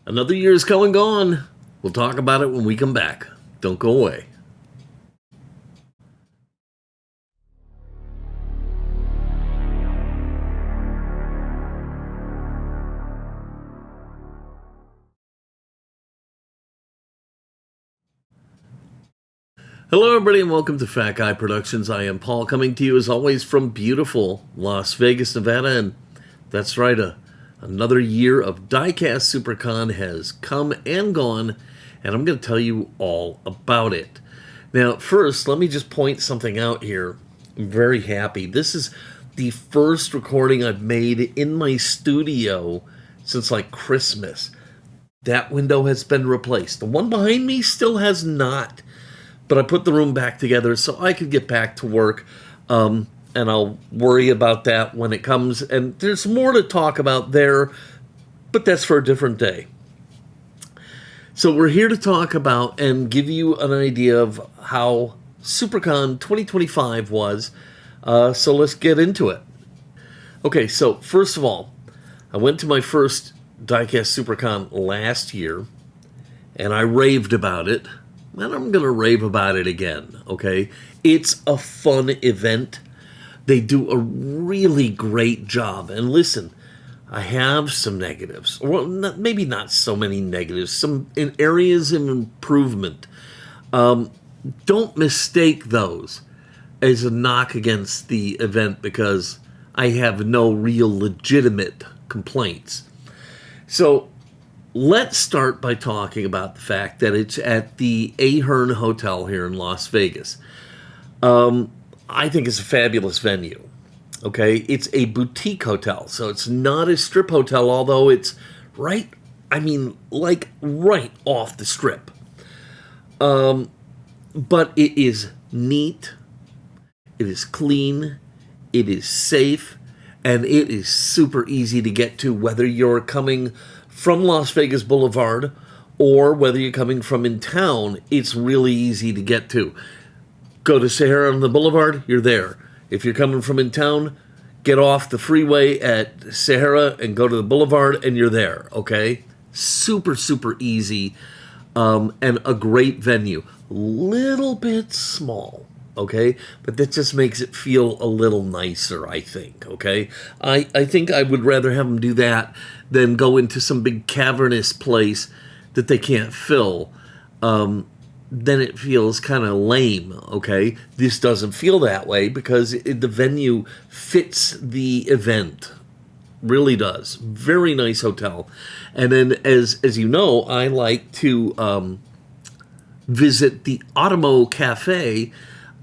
Another year is come and gone. We'll talk about it when we come back. Don't go away. Hello, everybody, and welcome to Fat Guy Productions. I am Paul, coming to you as always from beautiful Las Vegas, Nevada, and that's right, another year of Diecast Supercon has come and gone, and I'm going to tell you all about it. Now, first, let me just point something out here. I'm very happy. This is the first recording I've made in my studio since like Christmas. That window has been replaced. The one behind me still has not. But I put the room back together so I could get back to work, and I'll worry about that when it comes. And there's more to talk about there, but that's for a different day. So we're here to talk about and give you an idea of how Supercon 2025 was. So let's get into it. Okay, so first of all, I went to my first Diecast Supercon last year, and I raved about it. And I'm going to rave about it again, okay? It's a fun event. They do a really great job. And listen, I have some negatives. Well, maybe not so many negatives. Some in areas of improvement. Don't mistake those as a knock against the event because I have no real legitimate complaints. So let's start by talking about the fact that it's at the Ahern Hotel here in Las Vegas. I think it's a fabulous venue. Okay, it's a boutique hotel, so it's not a strip hotel, although it's right off the strip. But it is neat, it is clean, it is safe, and it is super easy to get to, whether you're coming from Las Vegas Boulevard or whether you're coming from in town. It's really easy to get to. Go to Sahara on the Boulevard, you're there. If you're coming from in town, get off the freeway at Sahara and go to the Boulevard and you're there, okay? Super, super easy, and a great venue. Little bit small, okay? But that just makes it feel a little nicer, I think, okay? I think I would rather have them do that than go into some big cavernous place that they can't fill. Then it feels kind of lame, okay? This doesn't feel that way because the venue fits the event. Really does. Very nice hotel. And then, as you know, I like to visit the Automo Cafe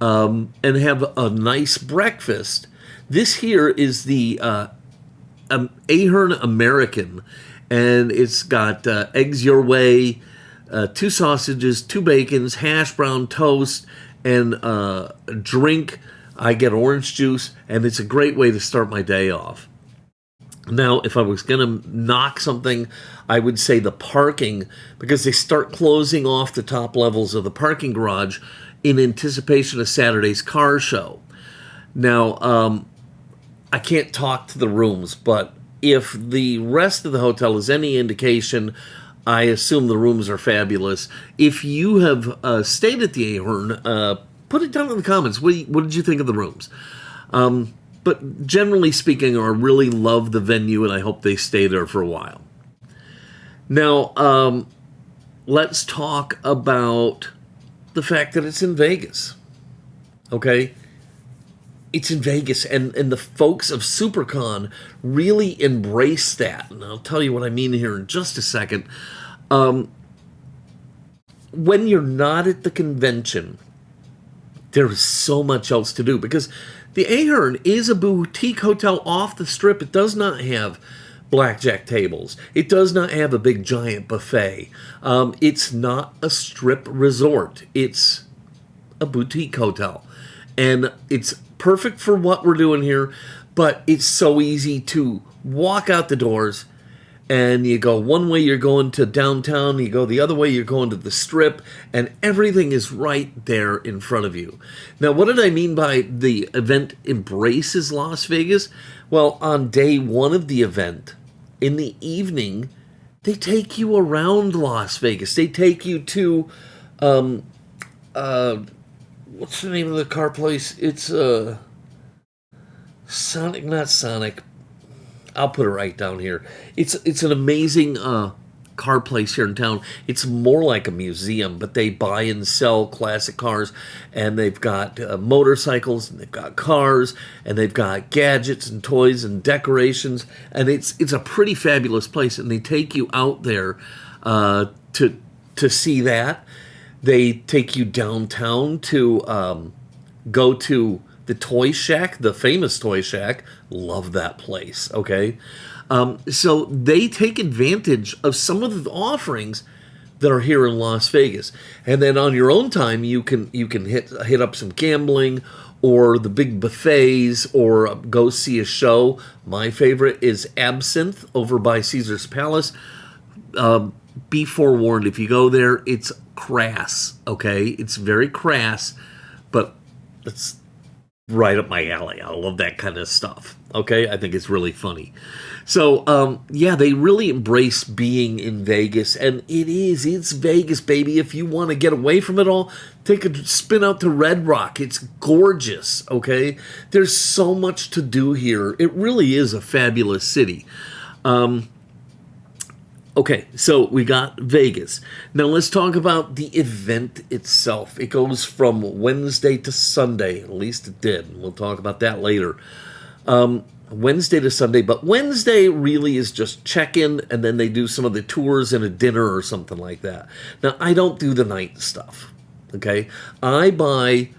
and have a nice breakfast. This here is the Ahern American, and it's got eggs your way, 2 sausages, 2 bacons, hash brown toast, and a drink. I get orange juice, and it's a great way to start my day off. Now, if I was going to knock something, I would say the parking, because they start closing off the top levels of the parking garage in anticipation of Saturday's car show. Now, I can't talk to the rooms, but if the rest of the hotel is any indication, I assume the rooms are fabulous. If you have stayed at the Ahern, put it down in the comments. What did you think of the rooms? But generally speaking, I really love the venue, and I hope they stay there for a while. Now, let's talk about the fact that it's in Vegas. Okay? It's in Vegas, and the folks of Supercon really embrace that. And I'll tell you what I mean here in just a second. When you're not at the convention, there is so much else to do, because the Ahern is a boutique hotel off the strip. It does not have blackjack tables. It does not have a big giant buffet. It's not a strip resort. It's a boutique hotel. And it's perfect for what we're doing here, but it's so easy to walk out the doors and you go one way, you're going to downtown, you go the other way, you're going to the strip, and everything is right there in front of you. Now, what did I mean by the event embraces Las Vegas? Well, on day one of the event, in the evening, they take you around Las Vegas. They take you to, what's the name of the car place? It's Sonic, not Sonic. I'll put it right down here. It's an amazing car place here in town. It's more like a museum, but they buy and sell classic cars, and they've got motorcycles, and they've got cars, and they've got gadgets and toys and decorations, and it's a pretty fabulous place. And they take you out there to see that. They take you downtown to go to the Toy Shack, the famous Toy Shack. Love that place, okay? So they take advantage of some of the offerings that are here in Las Vegas. And then on your own time, you can hit up some gambling or the big buffets or go see a show. My favorite is Absinthe over by Caesar's Palace. Be forewarned, if you go there, it's crass, okay? It's very crass, but it's right up my alley. I love that kind of stuff, okay? I think it's really funny. So, yeah, they really embrace being in Vegas, and it's Vegas, baby. If you want to get away from it all, take a spin out to Red Rock. It's gorgeous, okay? There's so much to do here. It really is a fabulous city. Okay, so we got Vegas. Now let's talk about the event itself. It goes from Wednesday to Sunday. At least it did. We'll talk about that later. Wednesday to Sunday, but Wednesday really is just check-in, and then they do some of the tours and a dinner or something like that. Now, I don't do the night stuff, okay? I buy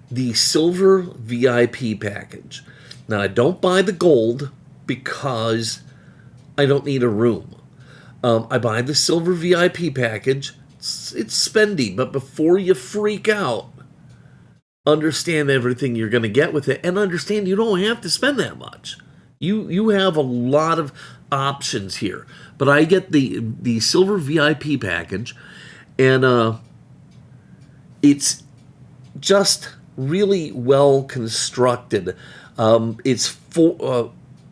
the silver VIP package. Now, I don't buy the gold because I don't need a room. I buy the silver VIP package. It's spendy, but before you freak out, understand everything you're going to get with it, and understand you don't have to spend that much. You have a lot of options here. But I get the silver VIP package, and it's just really well constructed. It's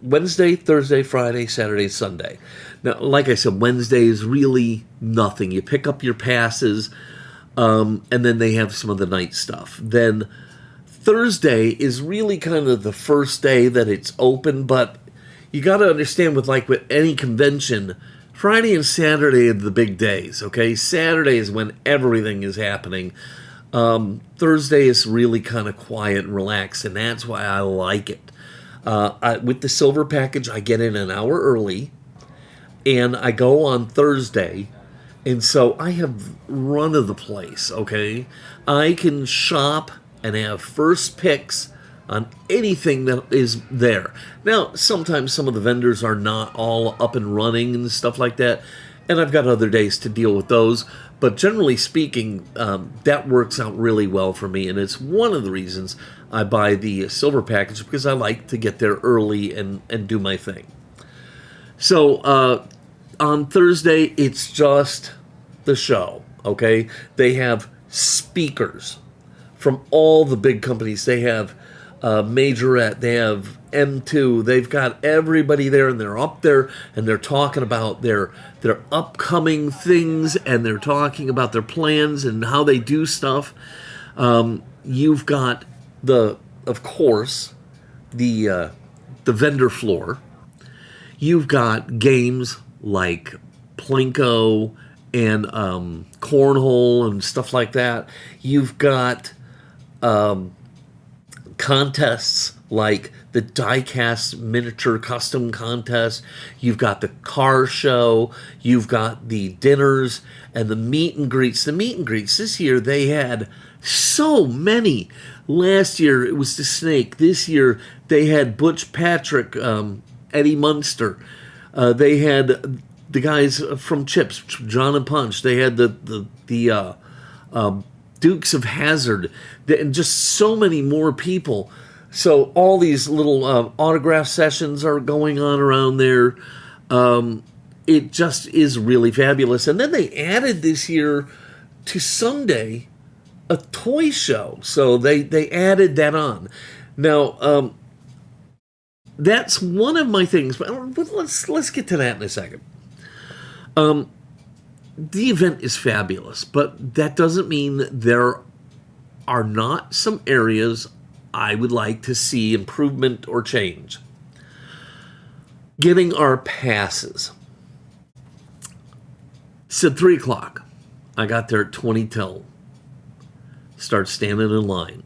Wednesday, Thursday, Friday, Saturday, Sunday. Now, like I said, Wednesday is really nothing. You pick up your passes, and then they have some of the night stuff. Then Thursday is really kind of the first day that it's open, but you got to understand with any convention, Friday and Saturday are the big days, okay? Saturday is when everything is happening. Thursday is really kind of quiet and relaxed, and that's why I like it. With the silver package, I get in an hour early, and I go on Thursday, and so I have run of the place, okay? I can shop and have first picks on anything that is there. Now, sometimes some of the vendors are not all up and running and stuff like that, and I've got other days to deal with those, but generally speaking, that works out really well for me, and it's one of the reasons I buy the silver package, because I like to get there early and do my thing. So, on Thursday, it's just the show, okay? They have speakers from all the big companies. They have Majorette, they have M2, they've got everybody there, and they're up there, and they're talking about their upcoming things, and they're talking about their plans and how they do stuff. You've got of course, the vendor floor. You've got games like Plinko and cornhole and stuff like that. You've got contests like the Diecast miniature custom contest. You've got the car show. You've got the dinners and the meet and greets. The meet and greets this year, they had so many. Last year it was the Snake. This year they had Butch Patrick, Eddie Munster. They had the guys from Chips, John and Punch. They had the Dukes of Hazzard, and just so many more people. So all these little autograph sessions are going on around there. It just is really fabulous. And then they added this year to Sunday a toy show. So they added that on. Now, that's one of my things, but let's get to that in a second. The event is fabulous, but that doesn't mean there are not some areas I would like to see improvement or change. Getting our passes. Said 3 o'clock. I got there at 20 till. Start standing in line.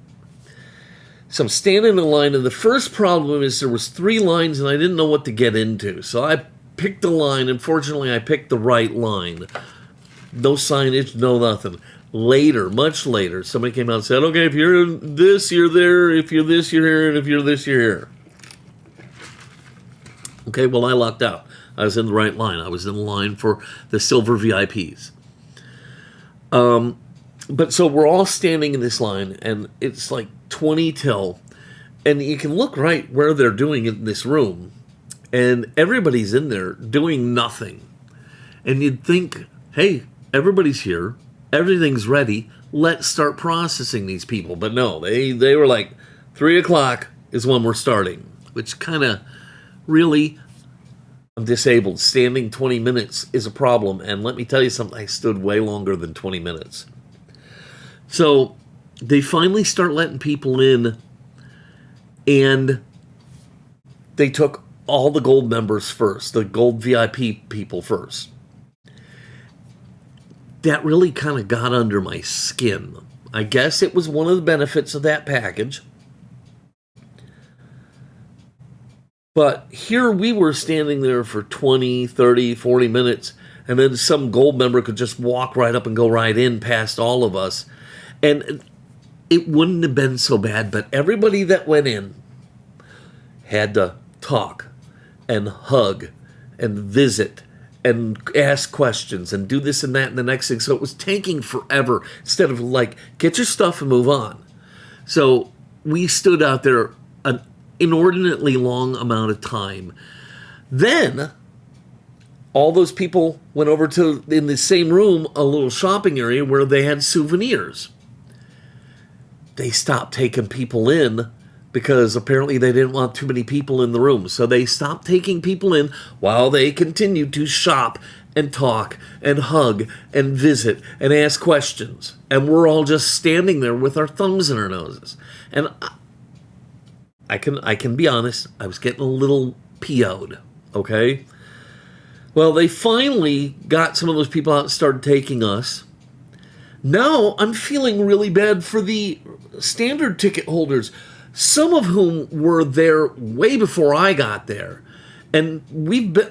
So I'm standing in line, and the first problem is there was 3 lines, and I didn't know what to get into. So I picked a line, and fortunately I picked the right line. No signage, no nothing. Later, much later, somebody came out and said, okay, if you're this, you're there. If you're this, you're here. And if you're this, you're here. Okay, well, I lucked out. I was in the right line. I was in line for the silver VIPs. But so we're all standing in this line, and it's like 20 till. And you can look right where they're doing it in this room. And everybody's in there doing nothing. And you'd think, hey, everybody's here. Everything's ready. Let's start processing these people. But no, they were like, 3 o'clock is when we're starting. Which kind of really, I'm disabled. Standing 20 minutes is a problem. And let me tell you something, I stood way longer than 20 minutes. So they finally start letting people in. And they took all the gold members first. The gold VIP people first. That really kind of got under my skin. I guess it was one of the benefits of that package. But here we were standing there for 20, 30, 40 minutes, and then some gold member could just walk right up and go right in past all of us. And it wouldn't have been so bad, but everybody that went in had to talk and hug and visit and ask questions and do this and that and the next thing. So it was taking forever instead of like, get your stuff and move on. So we stood out there an inordinately long amount of time. Then all those people went over to, in the same room, a little shopping area where they had souvenirs. They stopped taking people in because apparently they didn't want too many people in the room. So they stopped taking people in while they continued to shop and talk and hug and visit and ask questions. And we're all just standing there with our thumbs in our noses. And I can be honest, I was getting a little PO'd, okay? Well, they finally got some of those people out and started taking us. Now I'm feeling really bad for the standard ticket holders, some of whom were there way before I got there. And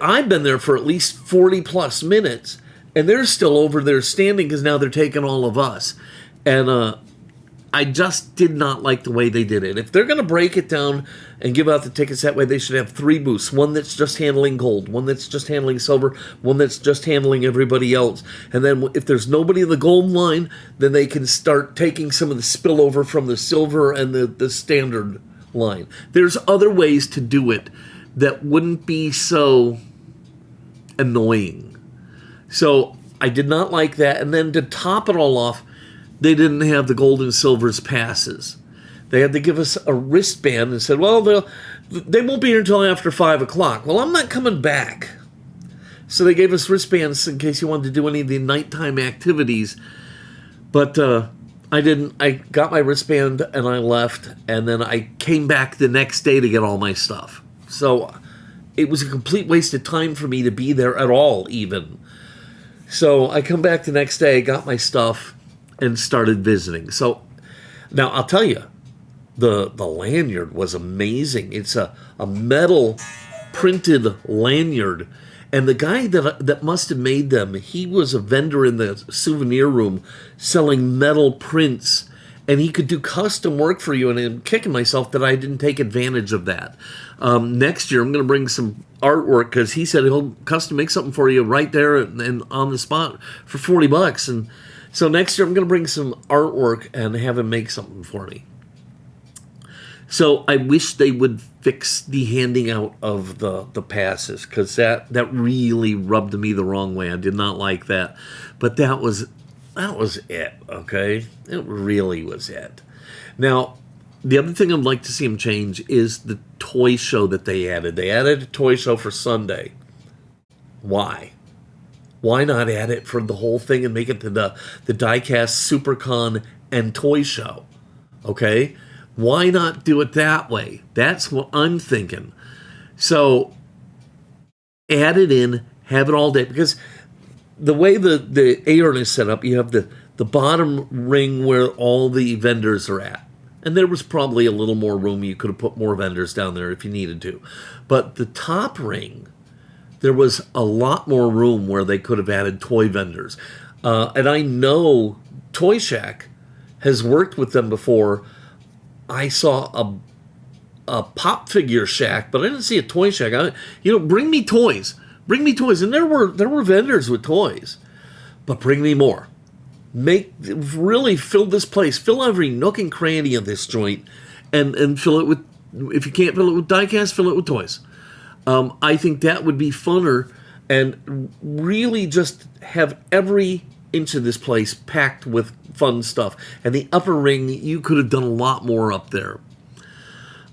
I've been there for at least 40 plus minutes, and they're still over there standing because now they're taking all of us. And I just did not like the way they did it. If they're going to break it down and give out the tickets that way, they should have 3 booths. One that's just handling gold, one that's just handling silver, one that's just handling everybody else. And then if there's nobody in the gold line, then they can start taking some of the spillover from the silver and the standard line. There's other ways to do it that wouldn't be so annoying. So I did not like that. And then to top it all off, they didn't have the gold and silver's passes. They had to give us a wristband and said, well, they won't be here until after 5 o'clock. Well, I'm not coming back. So they gave us wristbands in case you wanted to do any of the nighttime activities. But I didn't. I got my wristband and I left. And then I came back the next day to get all my stuff. So it was a complete waste of time for me to be there at all, even. So I come back the next day, got my stuff, and started visiting. So now I'll tell you, the lanyard was amazing. It's a metal printed lanyard. And the guy that must have made them, he was a vendor in the souvenir room selling metal prints. And he could do custom work for you. And I'm kicking myself that I didn't take advantage of that. Next year, I'm going to bring some artwork because he said he'll custom make something for you right there and on the spot for $40. And so next year, I'm going to bring some artwork and have him make something for me. So I wish they would fix the handing out of the passes because that really rubbed me the wrong way. I did not like that. But that was it, okay? It really was it. Now, the other thing I'd like to see them change is the toy show that they added. They added a toy show for Sunday. Why? Why not add it for the whole thing and make it to the Diecast Supercon and Toy Show? Okay? Why not do it that way? That's what I'm thinking. So add it in, have it all day, because the way the apron is set up, you have the bottom ring where all the vendors are at. And there was probably a little more room. You could have put more vendors down there if you needed to. But the top ring, there was a lot more room where they could have added toy vendors. And I know Toy Shack has worked with them before. I saw a pop figure shack, but I didn't see a toy shack. Bring me toys. Bring me toys. And there were vendors with toys. But bring me more. Really fill this place. Fill every nook and cranny of this joint. And fill it with, if you can't fill it with diecast, fill it with toys. I think that would be funner, and really just have every inch of this place packed with fun stuff. And the upper ring, you could have done a lot more up there.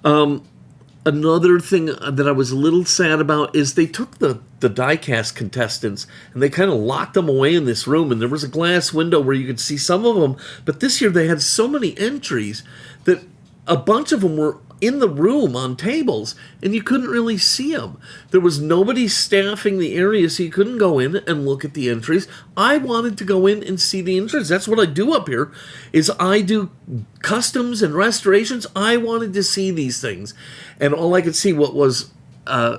Another thing that I was a little sad about is they took the diecast contestants and they kind of locked them away in this room, and there was a glass window where you could see some of them. But this year they had so many entries that a bunch of them were in the room on tables, and you couldn't really see them. There was nobody staffing the area, so you couldn't go in and look at the entries. I wanted to go in and see the entries. That's what I do up here, is I do customs and restorations. I wanted to see these things, and all I could see what was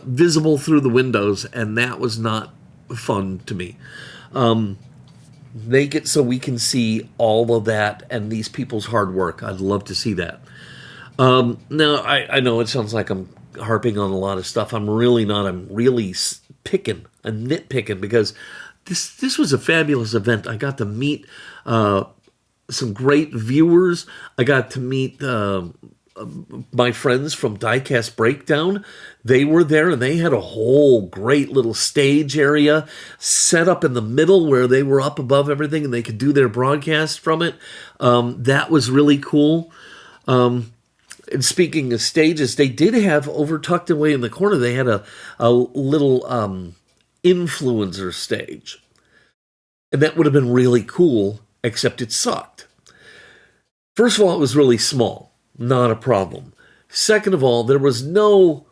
visible through the windows, and that was not fun to me. Make it so we can see all of that and these people's hard work. I'd love to see that. Now, I know it sounds like I'm harping on a lot of stuff. I'm really not. I'm really nitpicking, because this was a fabulous event. I got to meet some great viewers. I got to meet my friends from Diecast Breakdown. They were there, and they had a whole great little stage area set up in the middle where they were up above everything, and they could do their broadcast from it. That was really cool. And speaking of stages, they did have, over tucked away in the corner, they had a little influencer stage. And that would have been really cool, except it sucked. First of all, it was really small. Not a problem. Second of all, there was no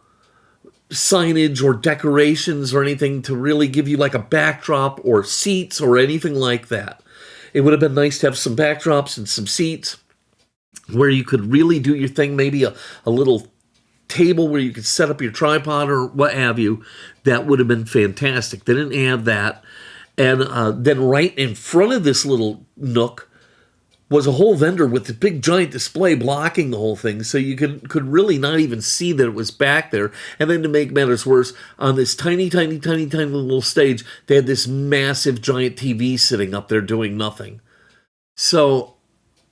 signage or decorations or anything to really give you like a backdrop or seats or anything like that. It would have been nice to have some backdrops and some seats where you could really do your thing, maybe a little table where you could set up your tripod or what have you. That would have been fantastic. They didn't have that. And then right in front of this little nook was a whole vendor with a big giant display blocking the whole thing, so you could really not even see that it was back there. And then to make matters worse, on this tiny little stage, they had this massive giant TV sitting up there doing nothing. So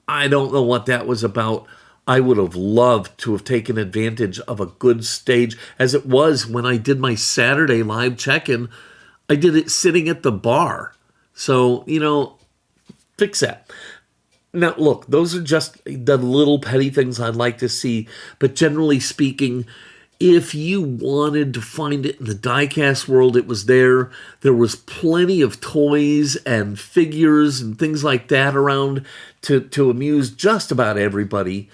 I don't know what that was about. I would have loved to have taken advantage of a good stage, as it was when I did my Saturday live check-in. I did it sitting at the bar. So, fix that. Now, look, those are just the little petty things I'd like to see. But generally speaking, if you wanted to find it in the diecast world, it was there. There was plenty of toys and figures and things like that around to amuse just about everybody.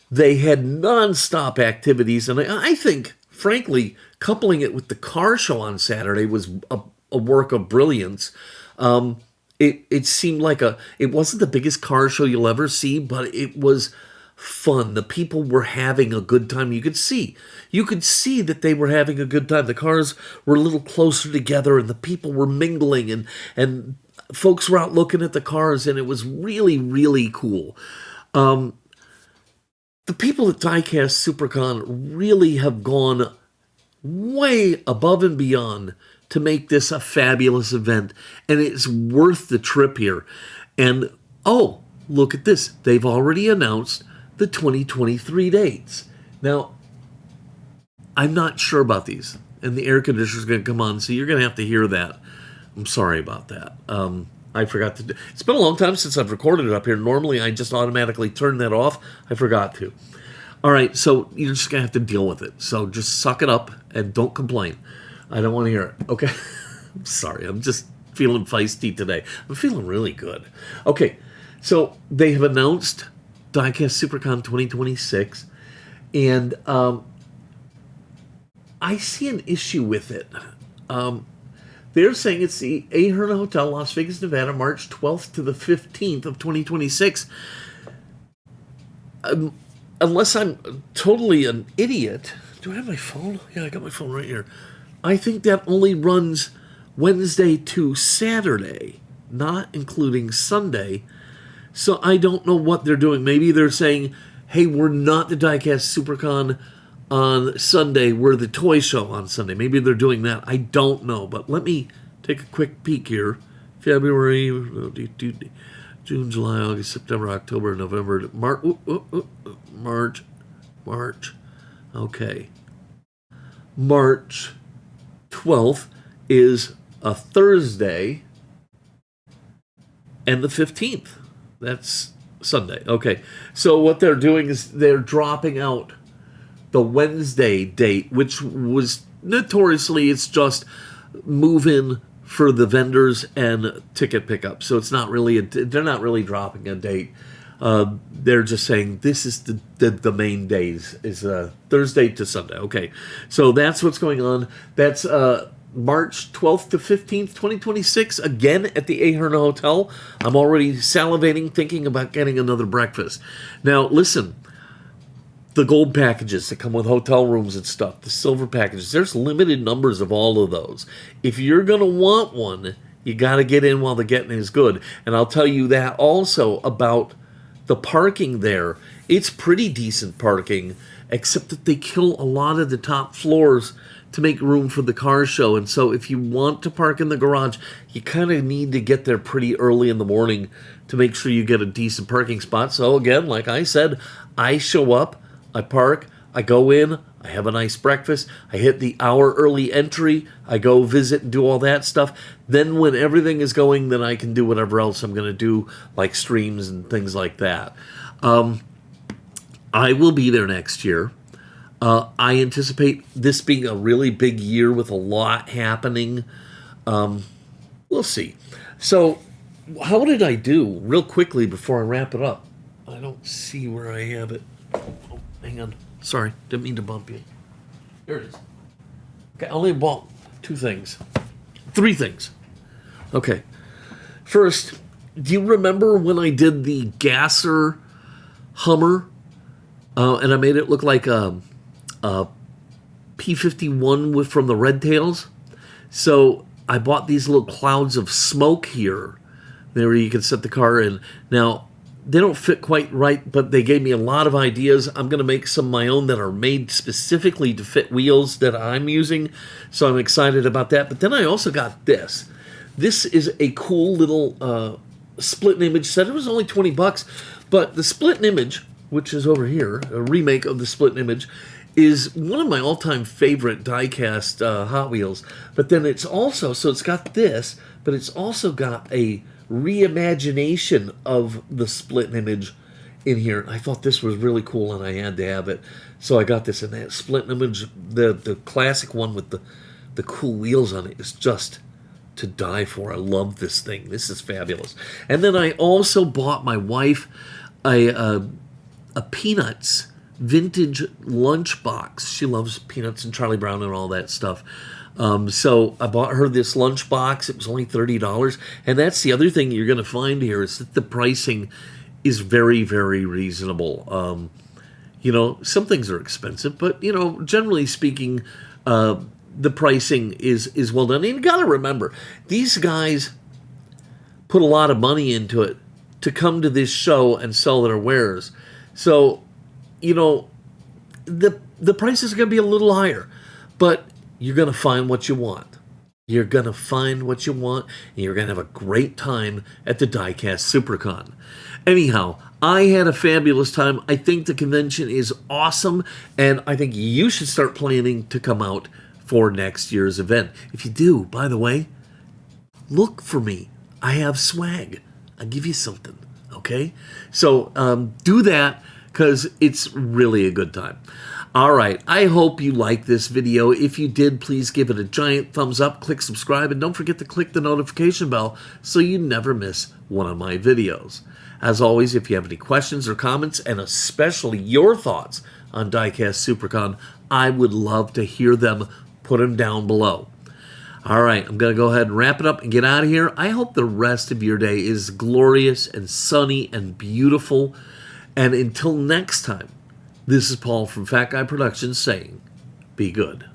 They had nonstop activities, and I think, frankly, coupling it with the car show on Saturday was a work of brilliance. It seemed like it wasn't the biggest car show you'll ever see, but it was fun. The people were having a good time. You could see that they were having a good time. The cars were a little closer together, and the people were mingling, and folks were out looking at the cars, and it was really, really cool. The people at Diecast Supercon really have gone way above and beyond to make this a fabulous event, and it's worth the trip here. And, oh, look at this. They've already announced the 2023 dates. Now, I'm not sure about these, and the air conditioner's going to come on, so you're going to have to hear that. I'm sorry about that. I forgot to do. It's been a long time since I've recorded it up here. Normally, I just automatically turn that off. I forgot to. All right, so you're just going to have to deal with it. So just suck it up and don't complain. I don't want to hear it. Okay? I'm sorry. I'm just feeling feisty today. I'm feeling really good. Okay, so they have announced Diecast Supercon 2026, and I see an issue with it. They're saying it's the Ahern Hotel, Las Vegas, Nevada, March 12th to the 15th of 2026. Unless I'm totally an idiot. Do I have my phone? Yeah, I got my phone right here. I think that only runs Wednesday to Saturday, not including Sunday. So I don't know what they're doing. Maybe they're saying, hey, we're not the Diecast Supercon on Sunday, we're the toy show on Sunday. Maybe they're doing that. I don't know. But let me take a quick peek here. February, June, July, August, September, October, November, March. Okay. March 12th is a Thursday, and the 15th. That's Sunday. Okay. So what they're doing is they're dropping out the Wednesday date, which was notoriously, it's just move-in for the vendors and ticket pickup. So it's not really, they're not really dropping a date. They're just saying this is the main days, is Thursday to Sunday. Okay, so that's what's going on. That's March 12th to 15th, 2026, again at the Ahern Hotel. I'm already salivating, thinking about getting another breakfast. Now, listen. The gold packages that come with hotel rooms and stuff, the silver packages, there's limited numbers of all of those. If you're going to want one, you got to get in while the getting is good. And I'll tell you that also about the parking there. It's pretty decent parking, except that they kill a lot of the top floors to make room for the car show. And so if you want to park in the garage, you kind of need to get there pretty early in the morning to make sure you get a decent parking spot. So again, like I said, I show up, I park, I go in, I have a nice breakfast, I hit the hour early entry, I go visit and do all that stuff. Then when everything is going, then I can do whatever else I'm going to do, like streams and things like that. I will be there next year. I anticipate this being a really big year with a lot happening. We'll see. So how did I do real quickly before I wrap it up? I don't see where I have it. Hang on. Sorry, didn't mean to bump you. Here it is. Okay, I only bought 3 things. Okay. First, do you remember when I did the Gasser Hummer? And I made it look like a P-51 from the Red Tails? So I bought these little clouds of smoke here. There you can set the car in. Now, they don't fit quite right, but they gave me a lot of ideas. I'm going to make some of my own that are made specifically to fit wheels that I'm using, so I'm excited about that. But then I also got this. This is a cool little split image set. It was only $20, but the split image, which is over here, a remake of the split image, is one of my all-time favorite die-cast Hot Wheels. But then it's also, so it's got this, but it's also got a reimagination of the split image in here. I thought this was really cool and I had to have it. So I got this, and that split image, the classic one with the cool wheels on it, is just to die for. I love this thing. This is fabulous. And then I also bought my wife a Peanuts vintage lunchbox. She loves Peanuts and Charlie Brown and all that stuff. So I bought her this lunchbox. It was only $30. And that's the other thing you're going to find here, is that the pricing is very, very reasonable. You know, some things are expensive, but, you know, generally speaking, the pricing is well done. And you got to remember, these guys put a lot of money into it to come to this show and sell their wares. So, you know, the prices are going to be a little higher, but you're going to find what you want. You're going to find what you want, and you're going to have a great time at the Diecast Supercon. Anyhow, I had a fabulous time. I think the convention is awesome, and I think you should start planning to come out for next year's event. If you do, by the way, look for me. I have swag. I'll give you something, okay? So do that, because it's really a good time. All right, I hope you liked this video. If you did, please give it a giant thumbs up, click subscribe, and don't forget to click the notification bell so you never miss one of my videos. As always, if you have any questions or comments, and especially your thoughts on Diecast Supercon, I would love to hear them. Put them down below. All right, I'm going to go ahead and wrap it up and get out of here. I hope the rest of your day is glorious and sunny and beautiful. And until next time, this is Paul from Fat Guy Productions saying, be good.